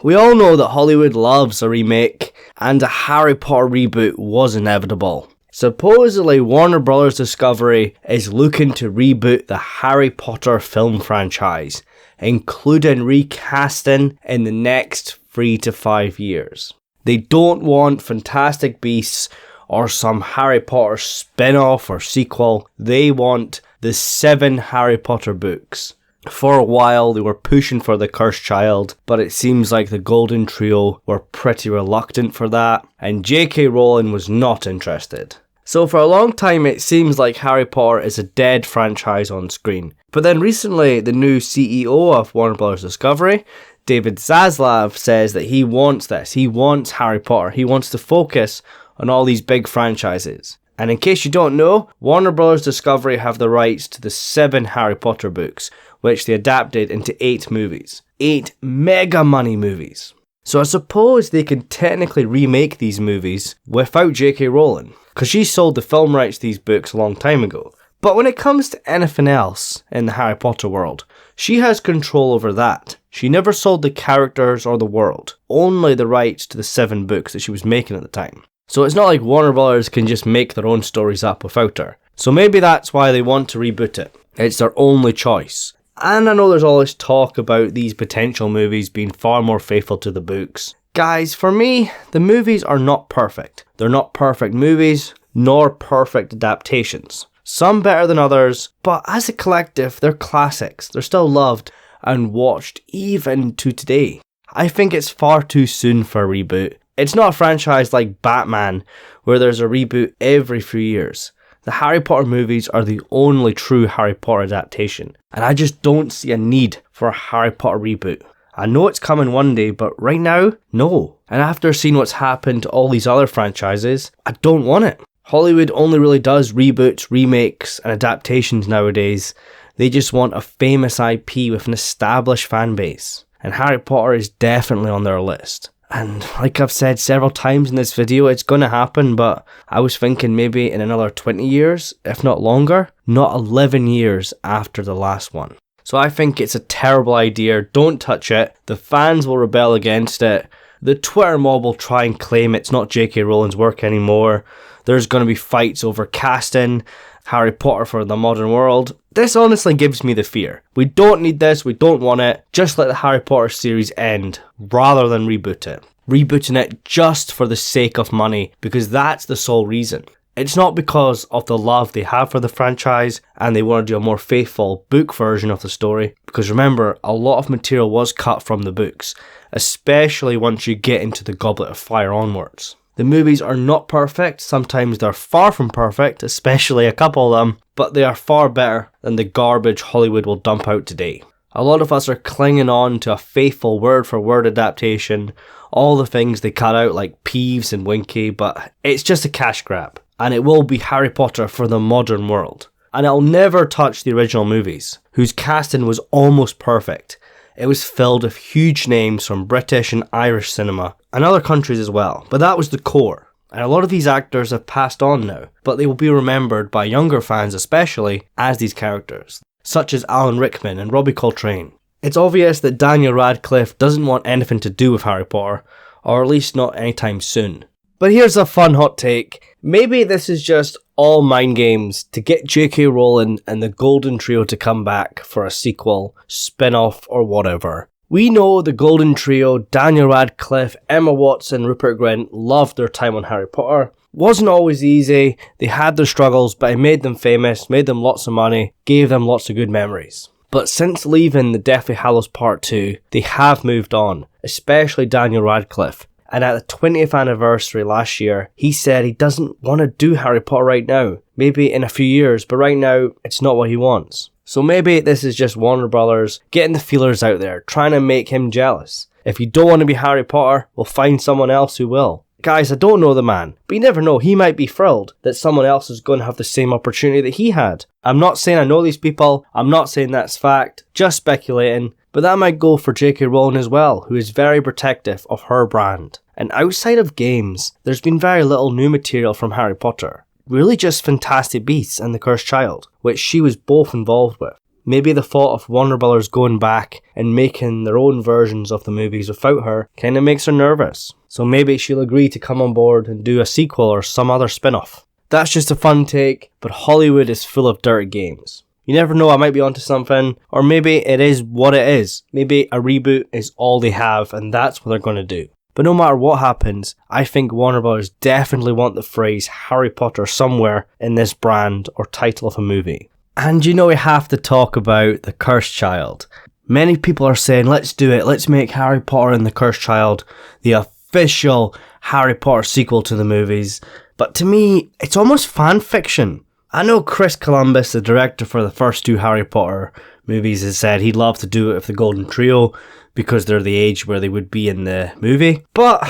We all know that Hollywood loves a remake, and a Harry Potter reboot was inevitable. Supposedly, Warner Bros. Discovery is looking to reboot the Harry Potter film franchise, including recasting in the next 3 to 5 years. They don't want Fantastic Beasts or some Harry Potter spin-off or sequel. They want the 7 Harry Potter books. For a while, they were pushing for the Cursed Child, but it seems like the Golden Trio were pretty reluctant for that, and J.K. Rowling was not interested. So for a long time, it seems like Harry Potter is a dead franchise on screen. But then recently, the new CEO of Warner Bros. Discovery, David Zaslav, says that he wants this. He wants Harry Potter. He wants to focus on all these big franchises. And in case you don't know, Warner Bros. Discovery have the rights to the 7 Harry Potter books, which they adapted into 8 movies. 8 mega money movies. So I suppose they can technically remake these movies without J.K. Rowling, because she sold the film rights to these books a long time ago. But when it comes to anything else in the Harry Potter world, she has control over that. She never sold the characters or the world, only the rights to the 7 books that she was making at the time. So it's not like Warner Bros. Can just make their own stories up without her. So maybe that's why they want to reboot it. It's their only choice. And I know there's all this talk about these potential movies being far more faithful to the books. Guys, for me, the movies are not perfect. They're not perfect movies, nor perfect adaptations. Some better than others, but as a collective, they're classics. They're still loved and watched even to today. I think it's far too soon for a reboot. It's not a franchise like Batman, where there's a reboot every few years. The Harry Potter movies are the only true Harry Potter adaptation, and I just don't see a need for a Harry Potter reboot. I know it's coming one day, but right now, no. And after seeing what's happened to all these other franchises, I don't want it. Hollywood only really does reboots, remakes, and adaptations nowadays. They just want a famous IP with an established fan base, and Harry Potter is definitely on their list. And like I've said several times in this video, it's going to happen, but I was thinking maybe in another 20 years, if not longer, not 11 years after the last one. So I think it's a terrible idea. Don't touch it. The fans will rebel against it. The Twitter mob will try and claim it's not J.K. Rowling's work anymore. There's going to be fights over casting Harry Potter for the modern world. This honestly gives me the fear. We don't need this, we don't want it. Just let the Harry Potter series end, rather than reboot it. Rebooting it just for the sake of money, because that's the sole reason. It's not because of the love they have for the franchise, and they want to do a more faithful book version of the story. Because remember, a lot of material was cut from the books, especially once you get into the Goblet of Fire onwards. The movies are not perfect, sometimes they're far from perfect, especially a couple of them, but they are far better than the garbage Hollywood will dump out today. A lot of us are clinging on to a faithful word-for-word adaptation, all the things they cut out like Peeves and Winky, but it's just a cash grab, and it will be Harry Potter for the modern world. And it'll never touch the original movies, whose casting was almost perfect. It was filled with huge names from British and Irish cinema, and other countries as well, but that was the core. And a lot of these actors have passed on now, but they will be remembered by younger fans especially as these characters, such as Alan Rickman and Robbie Coltrane. It's obvious that Daniel Radcliffe doesn't want anything to do with Harry Potter, or at least not anytime soon. But here's a fun hot take. Maybe this is just all mind games to get J.K. Rowling and the Golden Trio to come back for a sequel, spin-off, or whatever. We know the Golden Trio, Daniel Radcliffe, Emma Watson, Rupert Grint, loved their time on Harry Potter. Wasn't always easy, they had their struggles, but it made them famous, made them lots of money, gave them lots of good memories. But since leaving the Deathly Hallows Part 2, they have moved on, especially Daniel Radcliffe. And at the 20th anniversary last year, he said he doesn't want to do Harry Potter right now. Maybe in a few years, but right now, it's not what he wants. So maybe this is just Warner Brothers getting the feelers out there, trying to make him jealous. If you don't want to be Harry Potter, we'll find someone else who will. Guys, I don't know the man, but you never know, he might be thrilled that someone else is going to have the same opportunity that he had. I'm not saying I know these people, I'm not saying that's fact, just speculating. But that might go for J.K. Rowling as well, who is very protective of her brand. And outside of games, there's been very little new material from Harry Potter. Really just Fantastic Beasts and the Cursed Child, which she was both involved with. maybe the thought of Warner Brothers going back and making their own versions of the movies without her kinda makes her nervous. So maybe she'll agree to come on board and do a sequel or some other spin-off. That's just a fun take, but Hollywood is full of dirty games. You never know, I might be onto something, or maybe it is what it is. Maybe a reboot is all they have and that's what they're going to do. But no matter what happens, I think Warner Bros. Definitely want the phrase Harry Potter somewhere in this brand or title of a movie. And you know we have to talk about the Cursed Child. Many people are saying, let's do it, let's make Harry Potter and the Cursed Child the official Harry Potter sequel to the movies. But to me, it's almost fan fiction. I know Chris Columbus, the director for the first 2 Harry Potter movies, has said he'd love to do it with the Golden Trio because they're the age where they would be in the movie, but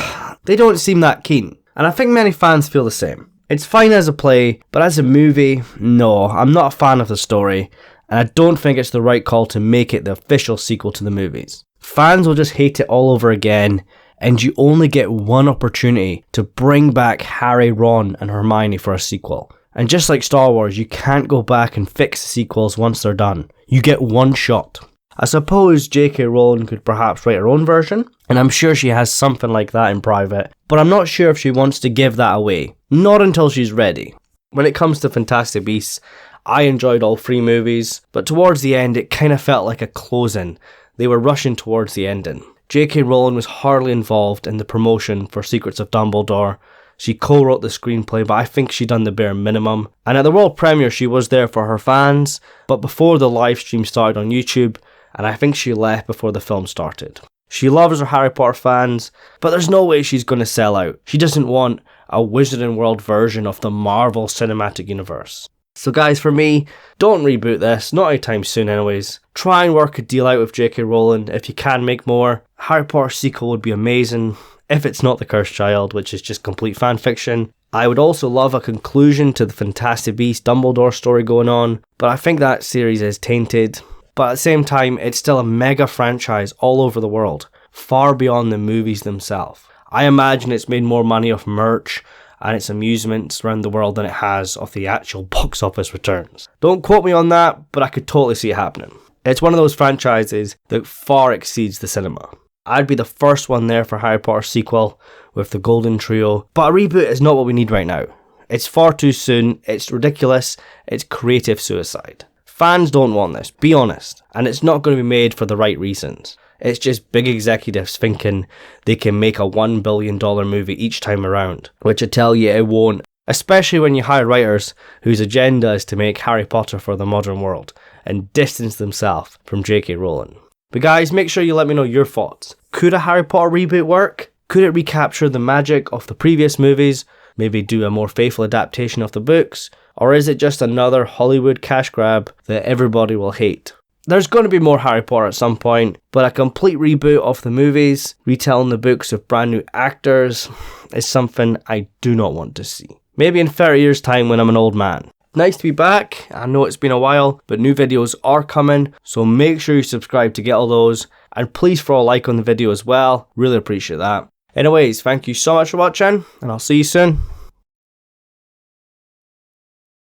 they don't seem that keen. And I think many fans feel the same. It's fine as a play, but as a movie, no, I'm not a fan of the story, and I don't think it's the right call to make it the official sequel to the movies. Fans will just hate it all over again, and you only get one opportunity to bring back Harry, Ron, and Hermione for a sequel. And just like Star Wars, you can't go back and fix the sequels once they're done. You get one shot. I suppose J.K. Rowling could perhaps write her own version, and I'm sure she has something like that in private, but I'm not sure if she wants to give that away. Not until she's ready. When it comes to Fantastic Beasts, I enjoyed all 3 movies, but towards the end it kind of felt like a closing. They were rushing towards the ending. J.K. Rowling was hardly involved in the promotion for Secrets of Dumbledore. She co-wrote the screenplay, but I think she done the bare minimum. And at the world premiere, she was there for her fans, but before the live stream started on YouTube, and I think she left before the film started. She loves her Harry Potter fans, but there's no way she's going to sell out. She doesn't want a Wizarding World version of the Marvel Cinematic Universe. So guys, for me, don't reboot this, not anytime soon anyways. Try and work a deal out with J.K. Rowling if you can make more. Harry Potter sequel would be amazing. If it's not the Cursed Child, which is just complete fan fiction. I would also love a conclusion to the Fantastic Beasts Dumbledore story going on, but I think that series is tainted. But at the same time, it's still a mega franchise all over the world, far beyond the movies themselves. I imagine it's made more money off merch and its amusements around the world than it has of the actual box office returns. Don't quote me on that, but I could totally see it happening. It's one of those franchises that far exceeds the cinema. I'd be the first one there for Harry Potter sequel with the Golden Trio, but a reboot is not what we need right now. It's far too soon, it's ridiculous, it's creative suicide. Fans don't want this, be honest, and it's not going to be made for the right reasons. It's just big executives thinking they can make a $1 billion movie each time around, which I tell you it won't, especially when you hire writers whose agenda is to make Harry Potter for the modern world and distance themselves from J.K. Rowling. But guys, make sure you let me know your thoughts. Could a Harry Potter reboot work? Could it recapture the magic of the previous movies? Maybe do a more faithful adaptation of the books? Or is it just another Hollywood cash grab that everybody will hate? There's going to be more Harry Potter at some point, but a complete reboot of the movies, retelling the books with brand new actors, is something I do not want to see. Maybe in 30 years' time when I'm an old man. Nice to be back. I know it's been a while, but new videos are coming, so make sure you subscribe to get all those, and please throw a like on the video as well. Really appreciate that. Anyways, thank you so much for watching, and I'll see you soon.